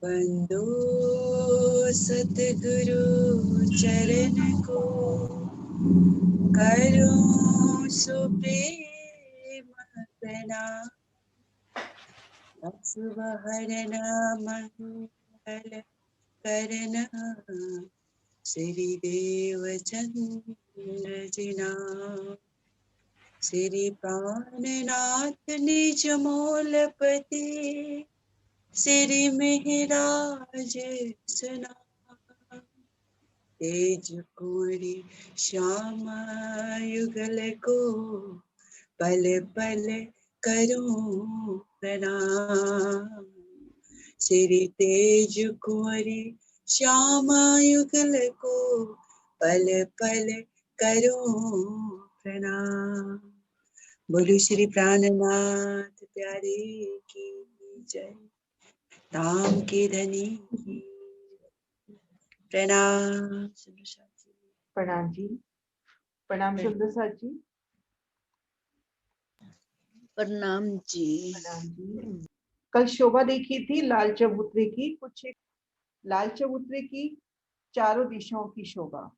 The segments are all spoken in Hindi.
बंदो सतगुरु चरण को, करूं सुप्रेम प्रणाम। हरण मंगल करना, श्री देव चंद्र जिना। श्री प्राणनाथ निज मोलपति, श्री मेहराज सना। तेज कुंवरी श्यामा युगल को, पल पल करूं प्रणाम। श्री तेज कुंवरी श्यामा युगल को, पल पल करूं प्रणाम। बोलो श्री प्राणनाथ प्यारे की जय, राम के धनी की। प्रणाम सुंदर जी। प्रणाम जी। प्रणाम सुंदर साथ जी। प्रणाम जी। प्रणाम जी। कल शोभा देखी थी लाल चबूतरे की, कुछ लाल चबूतरे की चारों दिशाओं की शोभा।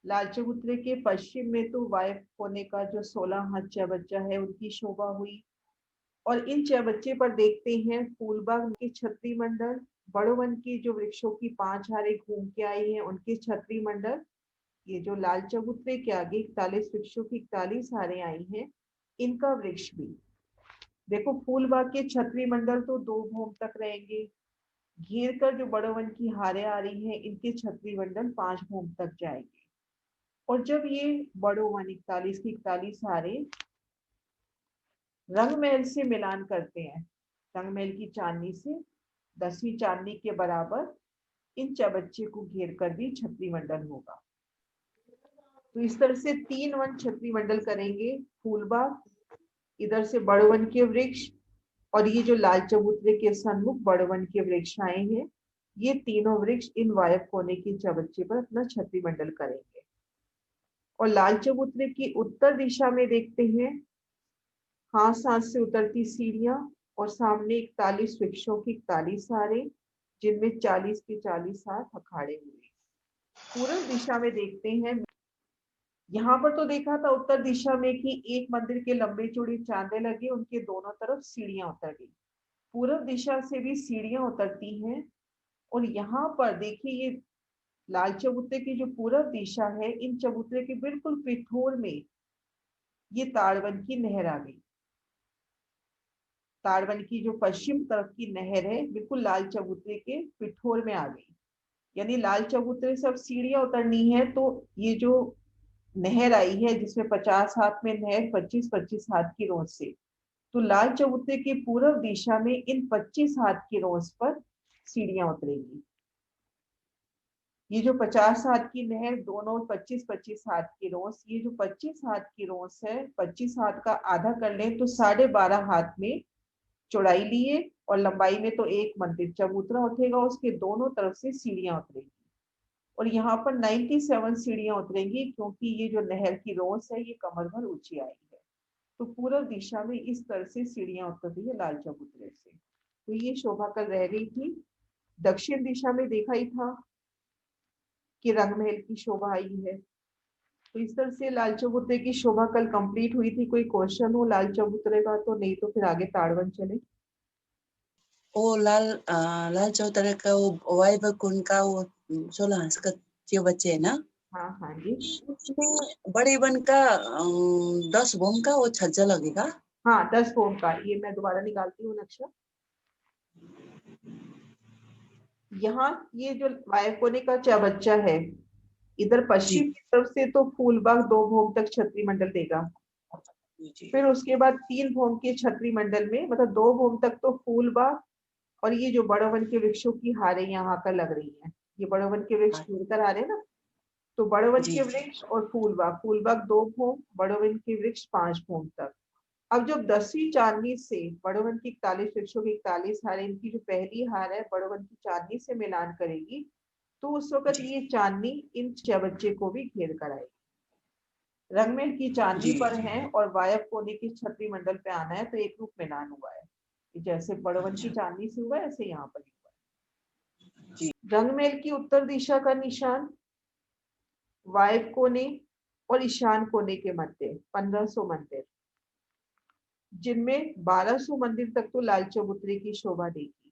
लाल चबूतरे के पश्चिम में तो वायु कोने का जो 16 हाथ चबच्चा है उनकी शोभा हुई, और इन चबच्चे पर देखते हैं फूलबाग के छत्री मंडल, बड़ोवन की जो वृक्षों की 5 हारें घूम के आई हैं उनके छत्री मंडल। ये जो लाल चबूतरे के आगे 41 वृक्षों की 41 हारें आई हैं, इनका वृक्ष भी देखो। फूलबाग के छत्री मंडल तो 2 भूम तक रहेंगे, घेर कर जो बड़ोवन की हारें आ रही हैं इनके छत्री मंडल 5 भूम तक जाएंगे। और जब ये बड़ोवन 41 की 41 हारें रंगमहल से मिलान करते हैं, रंगमहल की चांदनी से 10वीं चांदनी के बराबर इन चबच्चे को घेर कर भी छत्री मंडल होगा। तो इस तरह से 3 वन छत्री मंडल करेंगे। फूलबाग, इधर से बड़वन के वृक्ष, और ये जो लाल चबूतरे के सन्मुख बड़वन के वृक्ष आए हैं, ये तीनों वृक्ष इन वायव कोने के चबच्चे पर अपना छत्री मंडल करेंगे। और लाल चबूतरे की उत्तर दिशा में देखते हैं हाथ हाथ से उतरती सीढ़ियां, और सामने 41 वृक्षों की 41 हारें, जिनमें 40 के 40 हाथ अखाड़े हुए। पूर्व दिशा में देखते हैं, यहाँ पर तो देखा था उत्तर दिशा में कि एक मंदिर के लंबे चौड़े चांदे लगे, उनके दोनों तरफ सीढ़ियां उतर गई। पूर्व दिशा से भी सीढ़ियां उतरती हैं, और यहाँ पर देखिए ये लाल चबूतरे की जो पूर्व दिशा है, इन चबूतरे के बिल्कुल पिठोर में ये ताड़वन की नहर आ गई। ताड़वन की जो पश्चिम तरफ की नहर है बिल्कुल लाल चबूतरे के पिठोर में आ गई। यानी लाल चबूतरे से अब सीढ़ियां उतरनी है, तो ये जो नहर आई है जिसमें 50 हाथ में नहर 25-25 हाथ की रोज से, तो लाल चबूतरे की पूर्व दिशा में इन 25 हाथ की रोज पर सीढ़ियां उतरेंगी। ये जो 50 हाथ की नहर, दोनों 25-25 हाथ की रोस, ये जो 25 हाथ की रोस है, 25 हाथ का आधा कर लें तो 12.5 हाथ में चौड़ाई लिए, और लंबाई में तो एक मंदिर चबूतरा उठेगा, उसके दोनों तरफ से सीढ़ियां उतरेंगी। और यहाँ पर 97 सीढ़ियां उतरेंगी, क्योंकि ये जो नहर की रोस है ये कमर भर ऊंची आई है। तो पूर्व दिशा में इस तरह से सीढ़ियां उतरती है लाल चबूतरे से। तो ये शोभा कल रह गई थी। दक्षिण दिशा में देखा ही था कि रंगमहल की शोभा आई है। तो इस तरह से लाल चबूतरे की शोभा कल कंप्लीट हुई थी। कोई क्वेश्चन हो लाल चबूतरे का तो, नहीं तो फिर आगे ताड़वन चले। वो लाल चौधरी का वो वाइव कुंड का वो 16 हंस का जो बच्चे है ना, हाँ हाँ जी। उसमें बड़े वन का 10 भूम का वो छज्जा लगेगा। हाँ 10 भूम का, ये मैं दोबारा निकालती हूँ नक्शा। यहाँ ये जो वायुकोने का चबच्चा है, इधर जी पश्चिम की तरफ से तो फूलबाग 2 भूम तक छत्री मंडल देगा। जी फिर उसके बाद 3 भूम के छत्री मंडल में, मतलब 2 भूम तक तो फूलबाग, और ये जो बड़ोवन के वृक्षों की हारें यहाँ पर लग रही हैं, ये बड़ोवन के वृक्ष घूर कर आ रहे हैं ना, तो बड़ोवन जी के वृक्ष और फूलबाग, फूलबाग 2 भूम, बड़ोवन के वृक्ष 5 भूम तक। अब जब 10वीं चांदनी से बड़ोवन की 41 वृक्षों की 41 हारें, इनकी जो पहली हार है बड़ोवन की चांदनी से मिलान करेगी, तो उस वक्त ये चांदनी इन चबच्चे को भी घेर कर आएगी। रंगमहल की चांदनी पर है और वायव कोने की छत्री मंडल पे आना है, तो एक रूप मिलान हुआ है। जैसे बड़ोवन की चांदनी से हुआ है, ऐसे यहाँ पर हुआ है। जी। रंगमहल की उत्तर दिशा का निशान वायव्य कोने और ईशान कोने के मध्य 1500 मंदिर, जिनमें 1200 मंदिर तक तो लाल चबूतरे की शोभा देगी।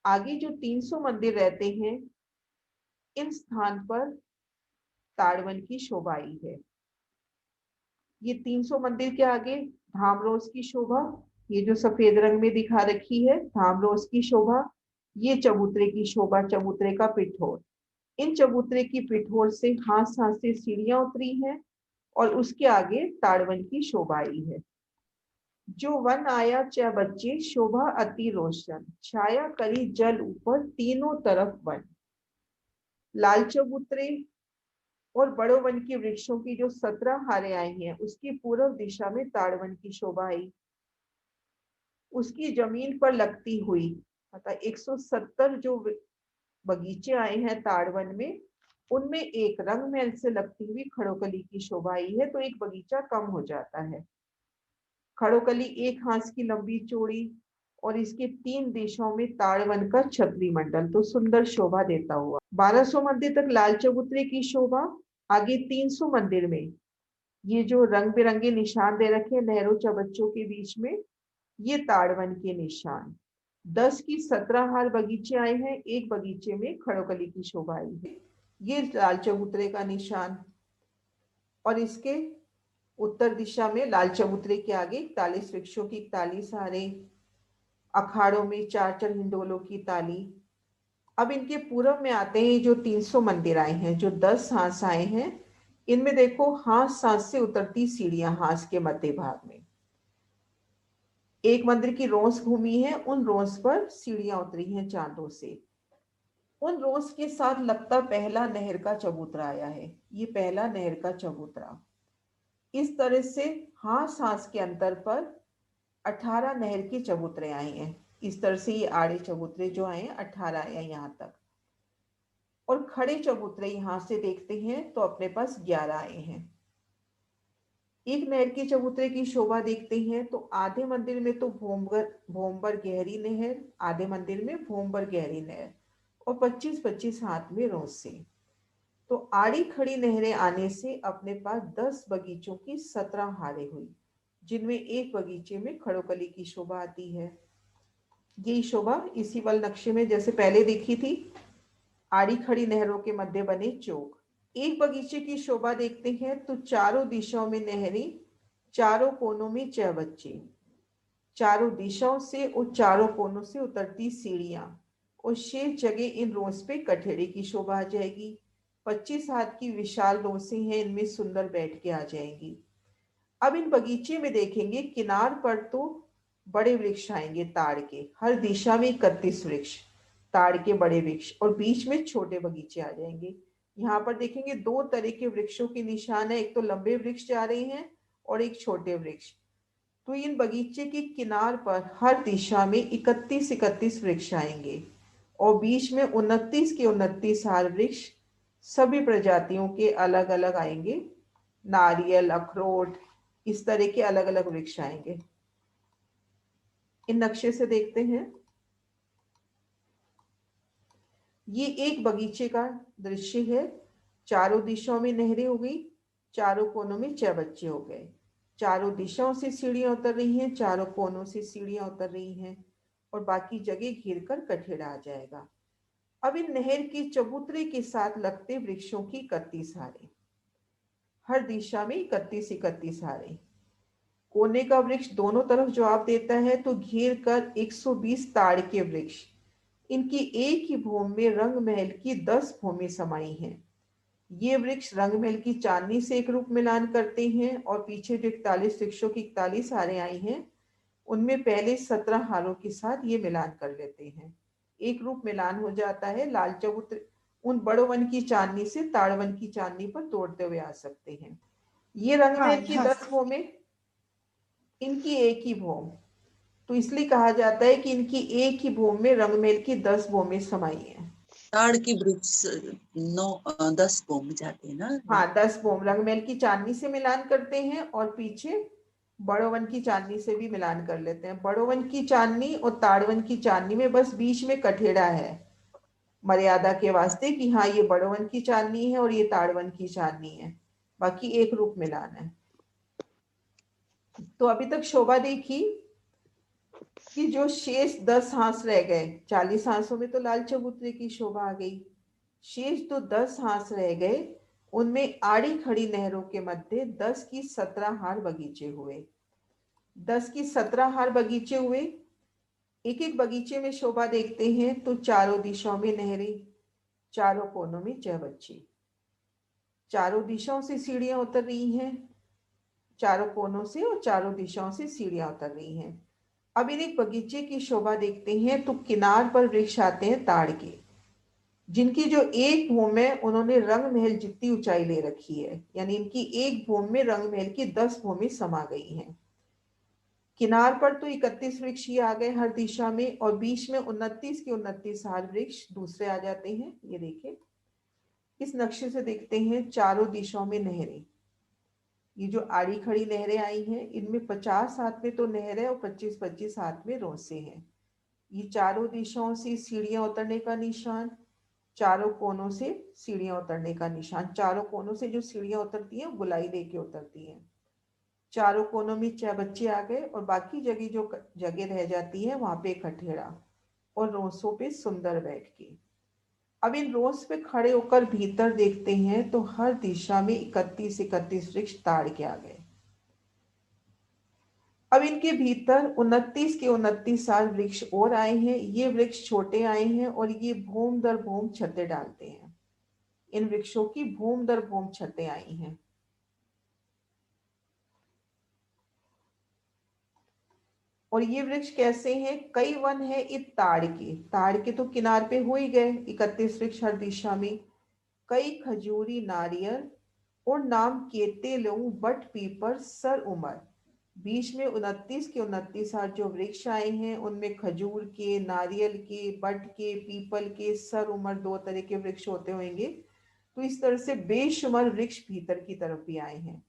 आगे जो 300 मंदिर रहते हैं, इन स्थान पर ताड़वन की शोभा आई है। ये 300 मंदिर के आगे धामरोज की शोभा, ये जो सफेद रंग में दिखा रखी है धामरोज की शोभा, ये चबूतरे की शोभा, चबूतरे का पिठोर। इन चबूतरे की पिठोर से हाथ हाथ से सीढ़ियां उतरी हैं और उसके आगे ताड़वन की शोभा आई है। जो वन आया च बच्चे शोभा अति रोशन, छाया करी जल ऊपर तीनों तरफ वन। लाल चबूतरे और बड़ो वन के वृक्षों की जो 17 हारें आई हैं, उसकी पूर्व दिशा में ताड़वन की शोभा आई। उसकी जमीन पर लगती हुई मतलब 170 जो बगीचे आए हैं ताड़वन में, उनमें एक रंगमहल से लगती हुई खड़ोकली की शोभा आई है, तो एक बगीचा कम हो जाता है। खड़ोकली एक हाथ की लंबी चौड़ी और इसके 3 दिशाओं में ताड़वन का छतरी मंडल, तो सुंदर शोभा देता हुआ। 1200 मंदिर तक लाल चबूतरे की शोभा। आगे 300 मंदिर में ये जो रंग बिरंगे निशान दे रखे हैं नहरों चबच्चों के बीच में, ये ताड़वन के निशान। 10 की 17 हार बगीचे आए हैं, एक बगीचे में खड़ोकली की शोभा आई है। ये लाल चबूतरे का निशान। और इसके उत्तर दिशा में लाल चबूतरे के आगे 41 वृक्षों की 41 हारें, अखाड़ों में 4 हिंडोलों की ताली। अब इनके पूर्व में आते हैं जो 300 मंदिर आए हैं, जो 10 हांस आए हैं। इनमें देखो हांस हांस से उतरती सीढ़ियां, हांस के मध्य भाग में एक मंदिर की रोंस घूमी है, उन रोंस पर सीढ़ियां उतरी हैं चांदों से। उन रोंस के साथ लगता पहला नहर का चबूतरा आया है, ये पहला नहर का चबूतरा। इस तरह से हांस हांस के अंतर पर 18 नहर के चबूतरे आए हैं। इस तरह से ये आड़े चबूतरे जो आए हैं 18 आए हैं यहाँ तक। और खड़े चबूतरे यहां से देखते हैं तो अपने पास 11 आए हैं। एक नहर के चबूतरे की शोभा देखते हैं तो आधे मंदिर में तो भोमबर गहरी नहर, आधे मंदिर में भोमबर गहरी नहर और 25-25 हाथ में रोंस से। तो आड़ी खड़ी नहरें आने से अपने पास 10 बगीचों की 17 हारें हुई, जिनमें एक बगीचे में खड़ोकली की शोभा आती है। ये शोभा इसी वल नक्शे में जैसे पहले देखी थी, आड़ी खड़ी नहरों के मध्य बने चौक। एक बगीचे की शोभा देखते हैं तो चारों दिशाओं में नहरें, चारों कोनों में चौबच्चे, चारों दिशाओं से और चारों कोनों से उतरती सीढ़ियां और शेष जगह इन रोज पे कठेड़े की शोभा आ जाएगी। 25 हाथ की विशाल रोसें हैं, इनमें सुंदर बैठ के आ जाएंगी। अब इन बगीचे में देखेंगे किनार पर तो बड़े वृक्ष आएंगे ताड़ के, हर दिशा में 31 वृक्ष ताड़ के बड़े वृक्ष, और बीच में छोटे बगीचे आ जाएंगे। यहाँ पर देखेंगे 2 तरह के वृक्षों के निशान है, एक तो लंबे वृक्ष जा रहे हैं और एक छोटे वृक्ष। तो इन बगीचे के किनार पर हर दिशा में 31-31 वृक्ष आएंगे और बीच में 29 के 29 हार वृक्ष सभी प्रजातियों के अलग अलग आएंगे। नारियल, अखरोट, इस तरह के अलग अलग वृक्ष आएंगे। इन नक्शे से देखते हैं, ये एक बगीचे का दृश्य है। चारों दिशाओं में नहरें हो गई, चारों कोनों में चौबच्चे हो गए, चारों दिशाओं से सीढ़ियां उतर रही हैं, चारों कोनों से सीढ़ियां उतर रही हैं और बाकी जगह घिर कर कठेड़ा आ जाएगा। अब इन नहर के चबूतरे के साथ लगते वृक्षों की 31 हारें, हर दिशा में 31-31 हारें। कोने का वृक्ष दोनों तरफ जवाब देता है तो घेर कर 120 ताड़ के वृक्ष, इनकी एक ही भूमि में रंगमहल की 10 भूमि समाई हैं। ये वृक्ष रंगमहल की चांदनी से एक रूप मिलान करते हैं और पीछे जो 41 वृक्षों की 41 हारें आई हैं, उनमें पहले 17 हारों के साथ ये मिलान कर लेते हैं, एक रूप मिलान हो जाता है। लाल चबूतरे उन बड़ो वन की चांदनी से ताड़वन की चांदनी पर तोड़ते हुए आ सकते हैं। ये रंगमहल की 10 भूमि, इनकी एक ही भूमि, तो इसलिए कहा जाता है कि इनकी एक ही भूमि में रंगमहल की 10 भूमि समाई है। ताड़ की वृक्ष 10 भूमि जाते हैं ना। हाँ, 10 भूमि रंगमहल की चांदनी से मिलान करते हैं और पीछे बड़ो वन की चांदनी से भी मिलान कर लेते हैं। बड़ो वन की चांदनी और ताड़वन की चांदनी में बस बीच में कठेड़ा है, मर्यादा के वास्ते कि हाँ ये बड़वन की चांदनी है और ये ताड़वन की चांदनी है, बाकी एक रूप मिलान है। तो अभी तक शोभा देखी कि जो शेष 10 हांस रह गए, 40 हांसों में तो लाल चबूतरे की शोभा आ गई, शेष तो 10 हांस रह गए, उनमें आड़ी खड़ी नहरों के मध्य 10 की 17 हार बगीचे हुए। 10 की 17 हार बगीचे हुए। एक एक बगीचे में शोभा देखते हैं तो चारों दिशाओं में नहरें, चारों कोनों में चौबच्चे, चारों दिशाओं से सीढ़ियां उतर रही हैं, चारों कोनों से और चारों दिशाओं से सीढ़ियां उतर रही हैं। अब इन एक बगीचे की शोभा देखते हैं तो किनार पर वृक्ष आते हैं ताड़ के, जिनकी जो एक भूमि है उन्होंने रंग महल जितनी ऊंचाई ले रखी है, यानी इनकी एक भूमि में रंग महल की 10 भूमि समा गई हैं। किनार पर तो 31 वृक्ष ही आ गए हर दिशा में, और बीच में 29 के 29 हार वृक्ष दूसरे आ जाते हैं। ये देखिए, इस नक्शे से देखते हैं चारों दिशाओं में नहरें। ये जो आड़ी खड़ी नहरें आई हैं, इनमें 50 हाथ में तो नहर है और 25-25 हाथ में रोसे हैं। ये चारों दिशाओं से सीढ़ियां उतरने का निशान, चारों कोनों से सीढ़ियां उतरने का निशान। चारों कोनों से जो सीढ़ियां उतरती हैं गुलाई लेके उतरती हैं। चारों कोनों में 6 बच्चे आ गए और बाकी जगह जो जगह रह जाती है वहां पे खठेड़ा और रोसों पे सुंदर बैठ के। अब इन रोस पे खड़े होकर भीतर देखते हैं तो हर दिशा में 31 वृक्ष ताड़ के आ गए। अब इनके भीतर 29 के 29 साल वृक्ष और आए हैं। ये वृक्ष छोटे आए हैं और ये भूम दर भूम छतें डालते हैं। इन वृक्षों की भूम दर भूम छतें आई हैं। और ये वृक्ष कैसे हैं? कई वन है इत ताड़ के तो किनार पे हो ही गए 31 वृक्ष हर दिशा में। कई खजूरी नारियल और नाम केते लऊ बट पीपर सर उमर। बीच में 29 के 29 हार जो वृक्ष आए हैं उनमें खजूर के, नारियल के, बट के, पीपल के, सर उमर 2 तरह के वृक्ष होते होंगे। तो इस तरह से बेशुमार वृक्ष भीतर की तरफ भी आए हैं।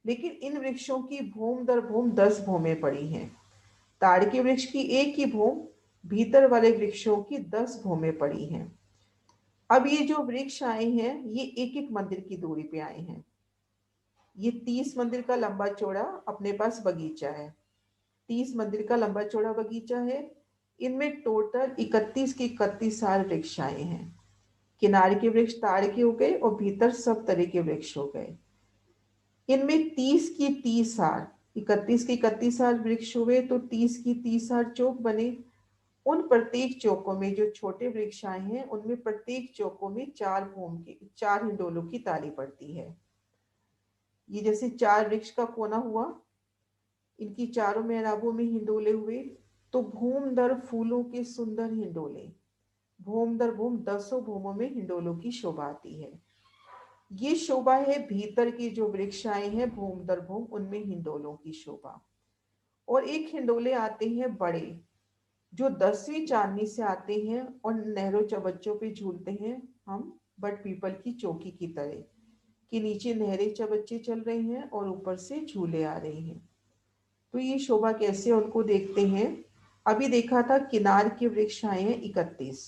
लेकिन इन वृक्षों की भूम दर भूम 10 भूमें पड़ी हैं। ताड़ के वृक्ष की एक ही भूम, भीतर वाले वृक्षों की 10 भूमें पड़ी हैं। अब ये जो वृक्ष आए हैं ये एक एक मंदिर की दूरी पे आए हैं। ये 30 मंदिर का लंबा चौड़ा अपने पास बगीचा है। 30 मंदिर का लंबा चौड़ा बगीचा है। इनमें टोटल 31 के 31 साल वृक्ष आए हैं। किनारे के वृक्ष ताड़ के हो गए और भीतर सब तरह के वृक्ष हो गए। इनमें 30 की 30 हार, 31 के 31 हार वृक्ष हुए तो 30 की 30 हार चौक बने। उन प्रत्येक चौकों में जो छोटे वृक्ष आए हैं उनमें प्रत्येक चौकों में 4 भूम के 4 हिंडोलों की ताली पड़ती है। ये जैसे 4 वृक्ष का कोना हुआ, इनकी चारों मेहराबों में हिंडोले हुए तो भूम दर फूलों के सुंदर हिंडोले, भूम दर भूम 10 भूमों में हिंडोलों की शोभा आती है। ये शोभा है भीतर के जो वृक्ष आए हैं भूम दर भूम, उनमें हिंडोलों की शोभा। और एक हिंडोले आते हैं बड़े जो 10वीं चांदनी से आते हैं और नहरों चबच्चों पे झूलते हैं हम बट पीपल की चौकी की तरह, कि नीचे नहरें चबच्चे चल रहे हैं और ऊपर से झूले आ रहे हैं। तो ये शोभा कैसे उनको देखते हैं। अभी देखा था किनार के वृक्ष आए हैं 31,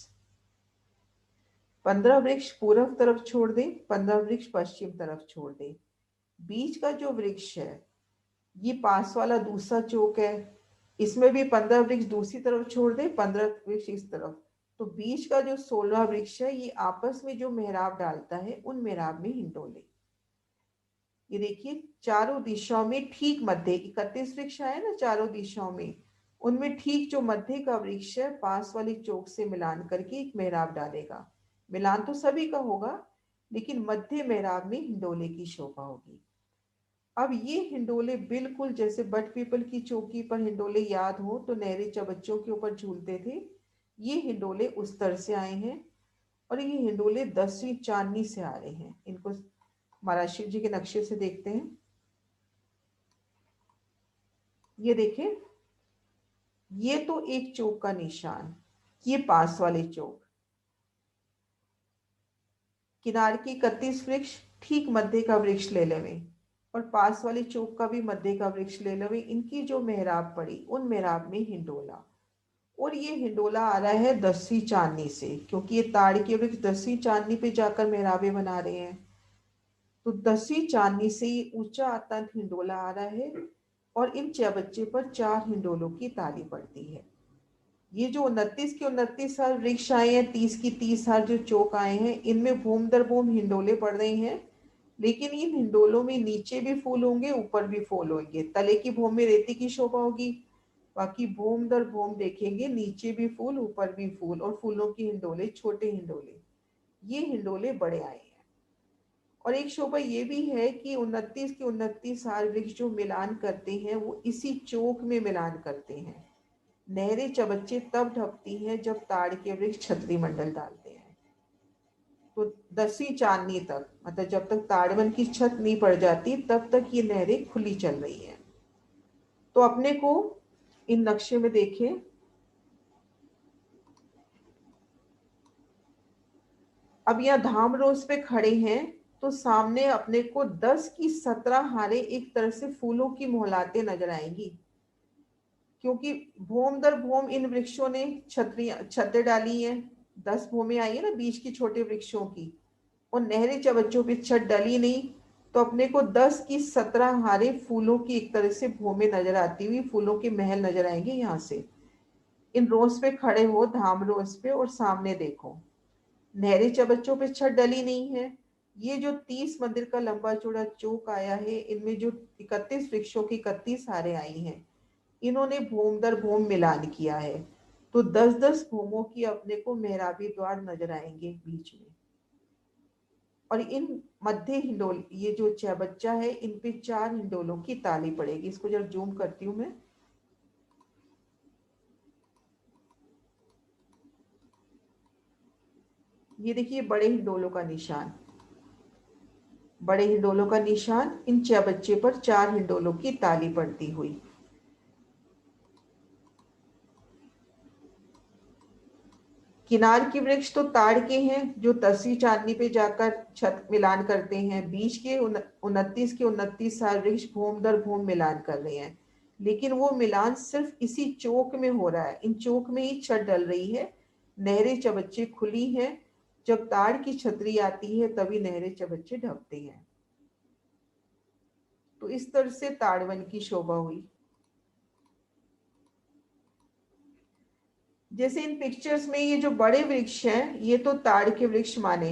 15 वृक्ष पूर्व तरफ छोड़ दे, 15 वृक्ष पश्चिम तरफ छोड़ दे। बीच का जो वृक्ष है ये पास वाला दूसरा चौक है, इसमें भी 15 वृक्ष दूसरी तरफ छोड़ दे, 15 वृक्ष इस तरफ। तो बीच का जो 16 वृक्ष है ये आपस में जो मेहराब डालता है उन मेहराब में हिंडोले। ये देखिए चारों दिशाओं में ठीक मध्य 31 वृक्ष आए ना चारों दिशाओं में, उनमें ठीक जो मध्य का वृक्ष है पास वाली चौक से मिलान करके एक मेहराब डालेगा। मिलान तो सभी का होगा लेकिन मध्य मेहराब में हिंडोले की शोभा होगी। अब ये हिंडोले बिल्कुल जैसे बट पीपल की चौकी पर हिंडोले याद हो तो नहरे चबच्चों के ऊपर झूलते थे, ये हिंडोले उस तरह से आए हैं। और ये हिंडोले 10वीं चांदनी से आ रहे हैं। इनको महाराज शिव जी के नक्शे से देखते हैं। ये देखें, ये तो एक चौक का निशान, ये पास वाले चौक, किनारे के 31 वृक्ष ठीक मध्य का वृक्ष ले लेवे और पास वाले चौक का भी मध्य का वृक्ष ले लेवे। इनकी जो मेहराब पड़ी उन मेहराब में हिंडोला, और ये हिंडोला आ रहा है 10वीं चांदनी से, क्योंकि ये ताड़ के वृक्ष 10वीं चांदनी पे जाकर मेहराबे बना रहे हैं। तो 10वीं चांदनी से ये ऊंचा आतंत हिंडोला आ रहा है और इन चबच्चे पर 4 हिंडोलों की ताली पड़ती है। ये जो 29 के 29 साल वृक्ष आए हैं, 30 की 30 साल जो चौक आए हैं, इनमें भूम दर भूम हिंडोले पड़ रहे हैं। लेकिन इन हिंडोलों में नीचे भी फूल होंगे, ऊपर भी फूल होंगे। तले की भूम में रेती की शोभा होगी, बाकी भूम दर भूम देखेंगे नीचे भी फूल ऊपर भी फूल, और फूलों की हिंडोले छोटे हिंडोले, ये हिंडोले बड़े आए हैं। और एक शोभा ये भी है कि 29 के 29 साल वृक्ष जो मिलान करते हैं वो इसी चौक में मिलान करते हैं। नहरें चबच्चे तब ढपती हैं जब ताड़ के वृक्ष छतरी मंडल डालते हैं। तो 10वीं चांदनी तक, मतलब जब तक ताड़वन की छत नहीं पड़ जाती तब तक ये नहरें खुली चल रही हैं। तो अपने को इन नक्शे में देखें, अब यहाँ धाम रोज पे खड़े हैं तो सामने अपने को 10 की 17 हारे एक तरह से फूलों की मोहलाते नजर आएंगी, क्योंकि भूम दर भूम इन वृक्षों ने छतें डाली हैं। 10 भूमें आई है ना बीच की छोटे वृक्षों की, और नहरें चबच्चों पे छत डली नहीं। तो अपने को 10 की 17 हारे फूलों की एक तरह से भूमें नजर आती हुई, फूलों के महल नजर आएंगे यहाँ से। इन रोज पे खड़े हो, धाम रोज पे, और सामने देखो नहरें चबच्चों पे छत डली नहीं है। ये जो 30 मंदिर का लंबा चौड़ा चौक आया है, इनमें जो 31 वृक्षों की 31 हारें आई हैं, इन्होंने भूम दर भूम मिलान किया है। तो 10-10 भूमों की अपने को मेहराबी द्वार नजर आएंगे बीच में। और इन मध्य हिंडोल, ये जो चबच्चा है, इन पे 4 हिंडोलों की ताली पड़ेगी। इसको जरा जूम करती हूँ मैं। ये देखिए बड़े हिंडोलों का निशान, बड़े हिंडोलों का निशान, इन चबच्चे पर 4 हिंडोलों की ताली पड़ती हुई। किनार के वृक्ष तो ताड़ के हैं जो 10वीं चांदनी पे जाकर छत मिलान करते हैं। बीच के 29 के 29 साल वृक्ष भूम दर भूम मिलान कर रहे हैं, लेकिन वो मिलान सिर्फ इसी चौक में हो रहा है। इन चौक में ही छत डल रही है, नहरें चबच्चे खुली हैं। जब ताड़ की छतरी आती है तभी नहरें चबच्चे ढपते हैं। तो इस तरह से ताड़वन की शोभा हुई। जैसे इन पिक्चर्स में ये जो बड़े वृक्ष हैं, ये तो ताड़ के वृक्ष माने,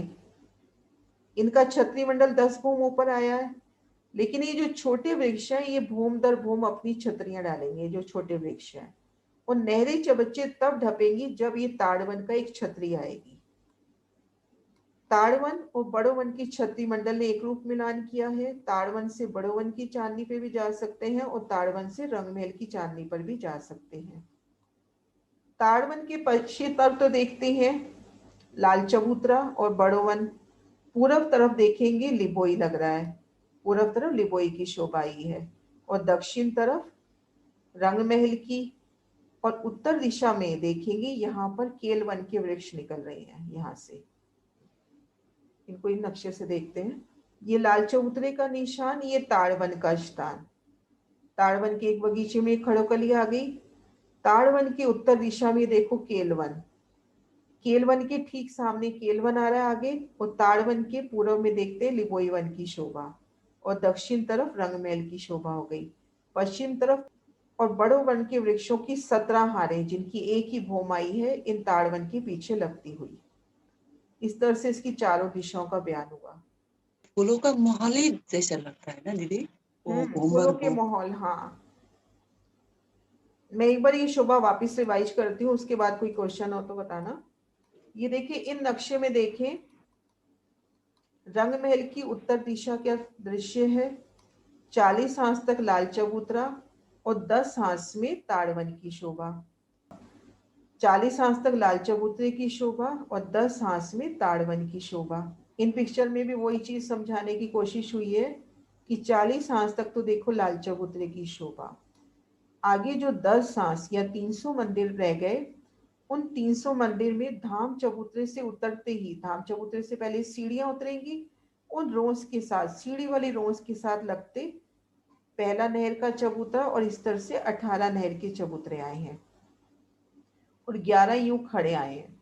इनका छतरी मंडल 10 भूम ऊपर आया है। लेकिन ये जो छोटे वृक्ष हैं, ये भूम दर भूम अपनी छतरियां डालेंगे। जो छोटे वृक्ष हैं, और नहरें चबच्चे तब ढपेंगी जब ये ताड़वन का एक छतरी आएगी। ताड़वन और बड़ोवन की छतरी मंडल ने एक रूप मिलान किया है। ताड़वन से बड़ोवन की चांदनी पे भी जा सकते हैं, और ताड़वन से रंगमहल की चांदनी पर भी जा सकते हैं। ताड़वन के पश्चिमी तरफ तो देखते हैं लाल चबूतरा, और बड़ोवन पूरब तरफ देखेंगे लिबोई लग रहा है। पूरब तरफ लिबोई की शोभा आई है, और दक्षिण तरफ रंगमहल की, और उत्तर दिशा में देखेंगे यहाँ पर केलवन के वृक्ष निकल रहे हैं। यहाँ से इनको इन नक्शे से देखते हैं। ये लाल चबूतरे का निशान, ये ताड़वन का स्थान। ताड़वन के एक बगीचे में खड़ोकली आ गई। ताड़वन की उत्तर दिशा में देखो केलवन, केलवन के ठीक सामने केलवन आ रहा है आगे, और ताड़वन के पूर्व में देखते हैं लिबोई वन की शोभा, और दक्षिण तरफ रंगमहल की शोभा हो गई। पश्चिम तरफ और बड़ो वन के वृक्षों की 17 हारें, जिनकी एक ही भूम आई है, इन ताड़वन के पीछे लगती हुई। इस तरह से इसकी चारों दिशाओं का बयान हुआ। फूलों का माहौल ही जैसा लगता है ना दीदी, वो फूलों के घूमर माहौल। हाँ, मैं एक बार ये शोभा वापस रिवाइज करती हूँ, उसके बाद कोई क्वेश्चन हो तो बताना। ये देखिए इन नक्शे में देखें, रंगमहल की उत्तर दिशा का दृश्य है। 40 हांस तक लाल चबूतरा और 10 हांस में ताड़वन की शोभा। 40 हांस तक लाल चबूतरे की शोभा और 10 हांस में ताड़वन की शोभा। इन पिक्चर में भी वही चीज समझाने की कोशिश हुई है कि 40 हांस तक तो देखो लाल चबूतरे की शोभा, आगे जो 10 हांस या 300 मंदिर रह गए, उन 300 मंदिर में धाम चबूतरे से उतरते ही, धाम चबूतरे से पहले सीढ़ियां उतरेंगी, उन रोज के साथ, सीढ़ी वाली रोज के साथ लगते पहला नहर का चबूतरा, और इस तरह से 18 नहर के चबूतरे आए हैं। और 11 यूं खड़े आए हैं।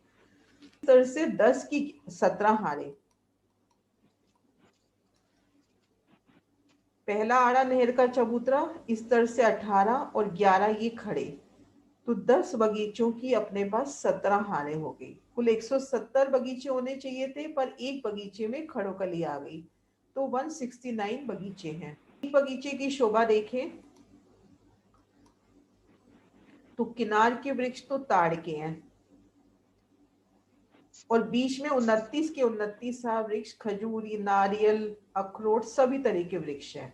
इस तरह से 10 की 17 हारे। पहला आड़ा नहर का चबूतरा इस तरह से 18 और 11 ये खड़े, तो 10 बगीचों की अपने पास 17 हारें हो गई। कुल 170 बगीचे होने चाहिए थे, पर एक बगीचे में खड़ोकली आ गई, तो 169 बगीचे हैं। एक बगीचे की शोभा देखें तो किनार के वृक्ष तो ताड़ के हैं, और बीच में 29 के 29 वृक्ष खजूरी, नारियल, अखरोट सभी तरह के वृक्ष हैं।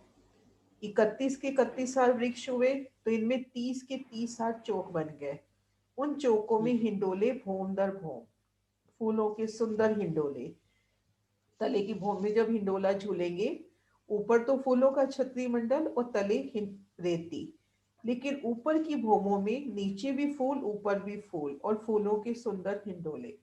31 के 31 वृक्ष हुए, तो इनमें 30 के 30 चौक बन गए। उन चौकों में हिंडोले भोम दर भोम, फूलों के सुंदर हिंडोले। तले की भोम में जब हिंडोला झूलेंगे, ऊपर तो फूलों का छतरी मंडल और तले रेती, लेकिन ऊपर की भोमों में नीचे भी फूल, ऊपर भी फूल, और फूलों के सुंदर हिंडोले।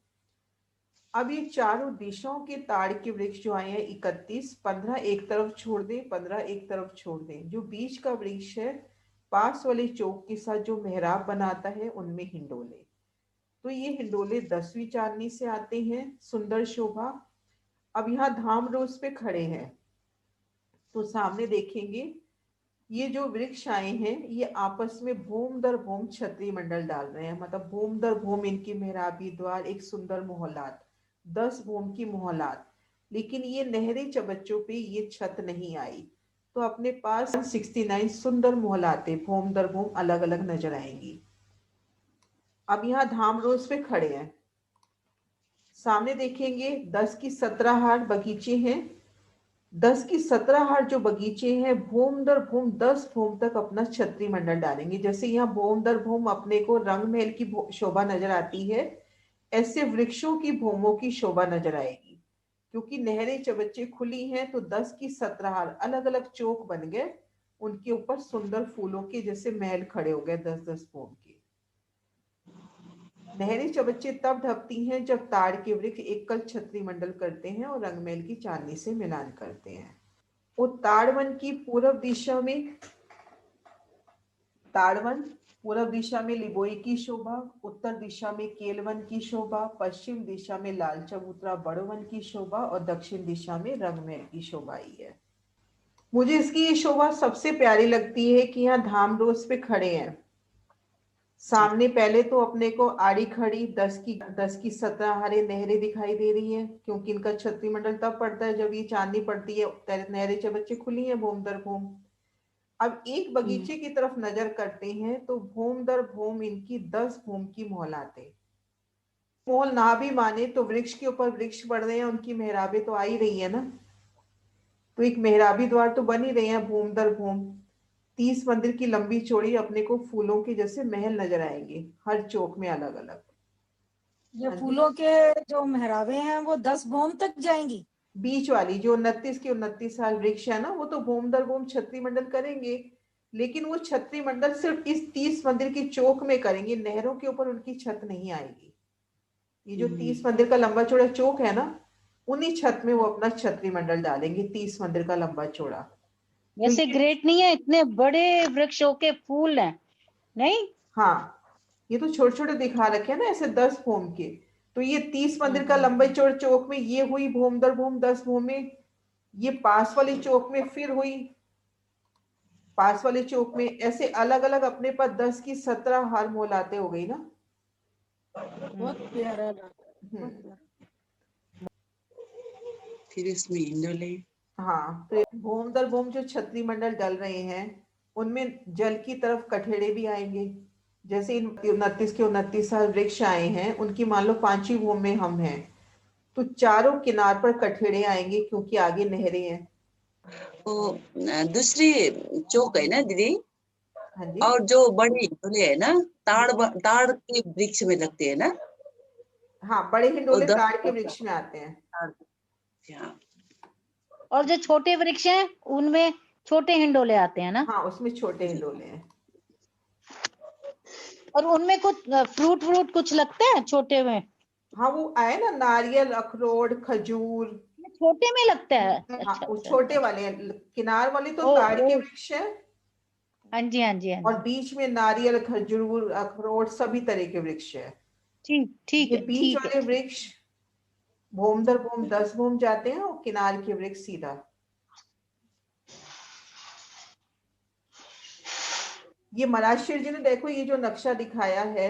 अब ये चारों दिशाओं के ताड़ के वृक्ष जो आए हैं 31, 15 एक तरफ छोड़ दें, 15 एक तरफ छोड़ दें। जो बीच का वृक्ष है पास वाले चौक के साथ जो मेहराब बनाता है, उनमें हिंडोले। तो ये हिंडोले 10वीं चांदनी से आते हैं, सुंदर शोभा। अब यहाँ धाम रोज पे खड़े हैं, तो सामने देखेंगे ये जो वृक्ष आए हैं ये आपस में भूम दर भूम छतरी मंडल डाल रहे हैं, मतलब भूम दर भूम इनकी मेहराबी द्वार, एक सुंदर मोहल्लात, 10 भूम की मोहल्लात। लेकिन ये नहरे चबच्चों पे ये छत नहीं आई, तो अपने पास 69 सुंदर मोहल्लाते भूम दर भूम अलग अलग नजर आएंगी। अब यहाँ धाम रोज पे खड़े हैं, सामने देखेंगे 10 की 17 हार बगीचे हैं। 10 की 17 हार जो बगीचे हैं भूम दर भूम 10 भूम तक अपना छतरी मंडल डालेंगे। जैसे यहाँ भूम दर भूम अपने को रंग महल की शोभा नजर आती है, ऐसे वृक्षों की भूमों की शोभा नजर आएगी। क्योंकि नहरें चबच्चे खुली हैं, तो 10 की 17 हार अलग अलग चौक बन गए, उनके ऊपर सुंदर फूलों के जैसे महल खड़े हो गए 10-10 भूम के। नहरें चबच्चे तब ढपती हैं जब ताड़ के वृक्ष एकल छतरी मंडल करते हैं और रंगमहल की चांदनी से मिलान करते हैं। वो ताड़वन की पूर्व दिशा में, ताड़वन पूर्व दिशा में लिबोई की शोभा, उत्तर दिशा में केलवन की शोभा, पश्चिम दिशा में लाल चबूतरा बड़वन की शोभा, और दक्षिण दिशा में रंगमहल की शोभा आई है। मुझे इसकी ये शोभा सबसे प्यारी लगती है कि यहाँ धाम रोज पे खड़े हैं। सामने पहले तो अपने को आड़ी खड़ी 10 की 17 हरे नहरें दिखाई दे रही हैं, क्योंकि इनका छतरी मंडल तब पड़ता है जब ये चांदनी पड़ती है, नहरें चबच्चे खुली हैं भूम दर भूम। अब एक बगीचे की तरफ नजर करते हैं, तो भूम दर भूम इनकी 10 भूम की मोहलाते। मोहल ना भी माने तो वृक्ष के ऊपर वृक्ष बढ़ रहे हैं, उनकी मेहराबें तो आ ही रही है ना, तो एक मेहराबी द्वार तो बन ही रहे हैं भूम दर भूम। 30 मंदिर की लंबी चौड़ी अपने को फूलों के जैसे महल नजर आएंगे, हर चौक में अलग अलग। ये फूलों के जो मेहराबे हैं वो 10 भूम तक जाएंगी। बीच वाली जो 29 के 29 साल वृक्ष है ना, वो तो भूम दर भूम छतरी मंडल करेंगे, लेकिन वो छतरी मंडल सिर्फ इस 30 मंदिर की चौक में करेंगे, नहरों के ऊपर उनकी छत नहीं आएगी। ये जो 30 मंदिर का लंबा चौड़ा चौक है ना, उन्हीं छत में वो अपना छतरी मंडल डालेंगे, 30 मंदिर का लंबा चौड़ा। वैसे ग्रेट नहीं है, इतने बड़े वृक्षों के फूल हैं नहीं। हाँ, ये तो छोटे छोटे दिखा रखे हैं ना ऐसे 10 भूम के, तो ये 30 मंदिर का लंबे चौड़े चौक में ये हुई भूम दर भूम 10 भूम में, ये पास वाले चौक में फिर हुई पास वाले चौक में, ऐसे अलग अलग अपने पास 10 की 17 हार मोहलाते हो गई ना। बहुत प्यारा लगा। फिर इसमें हिंडोले। हाँ, तो भूम दर भूम जो छतरी मंडल डल रहे हैं, उनमें जल की तरफ कठेड़े भी आएंगे। जैसे इन 29 के 29 साल वृक्ष आए हैं, उनकी मान लो 5वीं भूम में हम हैं, तो चारों किनार पर कठेड़े आएंगे, क्योंकि आगे नहरें हैं। वो दूसरी चौक है ना दीदी। हाँ जी। और जो बड़े हिंडोले है ना, ताड़ के वृक्ष में लगते हैं ना। हाँ, बड़े हिंडोले ताड़ के वृक्ष में आते हैं। और जो छोटे वृक्ष हैं उनमें छोटे हिंडोले आते हैं ना। हाँ, उसमें छोटे हिंडोले हैं। और उनमें कुछ फ्रूट कुछ लगता है छोटे में। हाँ, वो आए ना, नारियल, अखरोट, खजूर, छोटे में लगता है। हाँ, वो छोटे वाले, किनार वाले तो ताड़ के वृक्ष है, हाँ जी हाँ जी हाँ और जी, बीच में नारियल, खजूर, अखरोट सभी तरह के वृक्ष है। ठीक ठीक ये है बीच ठीक है वाले ठीक। वृक्ष भूम दर भूम 10 भूम जाते हैं और किनार के वृक्ष सीधा। ये मराशिर जी ने देखो ये जो नक्शा दिखाया है,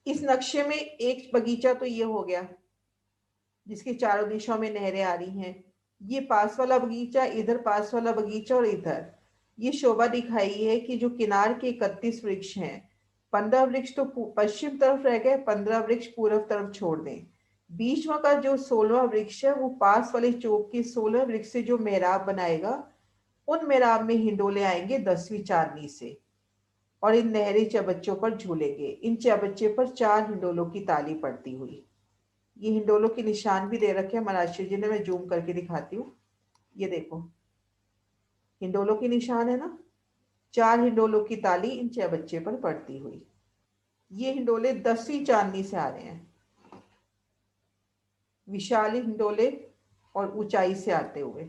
इस नक्शे में एक बगीचा तो ये हो गया जिसके चारों दिशाओं में नहरें आ रही हैं। ये पास वाला बगीचा, इधर पास वाला बगीचा और इधर ये शोभा दिखाई है कि जो किनार के 31 वृक्ष हैं, 15 वृक्ष तो पश्चिम तरफ रह गए, 15 वृक्ष पूर्व तरफ छोड़ दें। बीच में का जो 16वां वृक्ष है वो पास वाले चौक के 16 वृक्ष से जो मेहराब बनाएगा, उन मेहराब में हिंडोले आएंगे 10वीं चांदनी से और इन नहरी चबच्चों पर झूलेंगे। इन चबच्चे पर 4 हिंडोलों की ताली पड़ती हुई। ये हिंडोलों के निशान भी दे रखे हैं मराशी जी ने, मैं जूम करके दिखाती हूँ। ये देखो हिंडोलों के निशान है ना, 4 हिंडोलों की ताली इन चबच्चे पर पड़ती हुई। ये हिंडोले 10वीं चांदनी से आ रहे हैं, विशाल हिंडोले और ऊंचाई से आते हुए।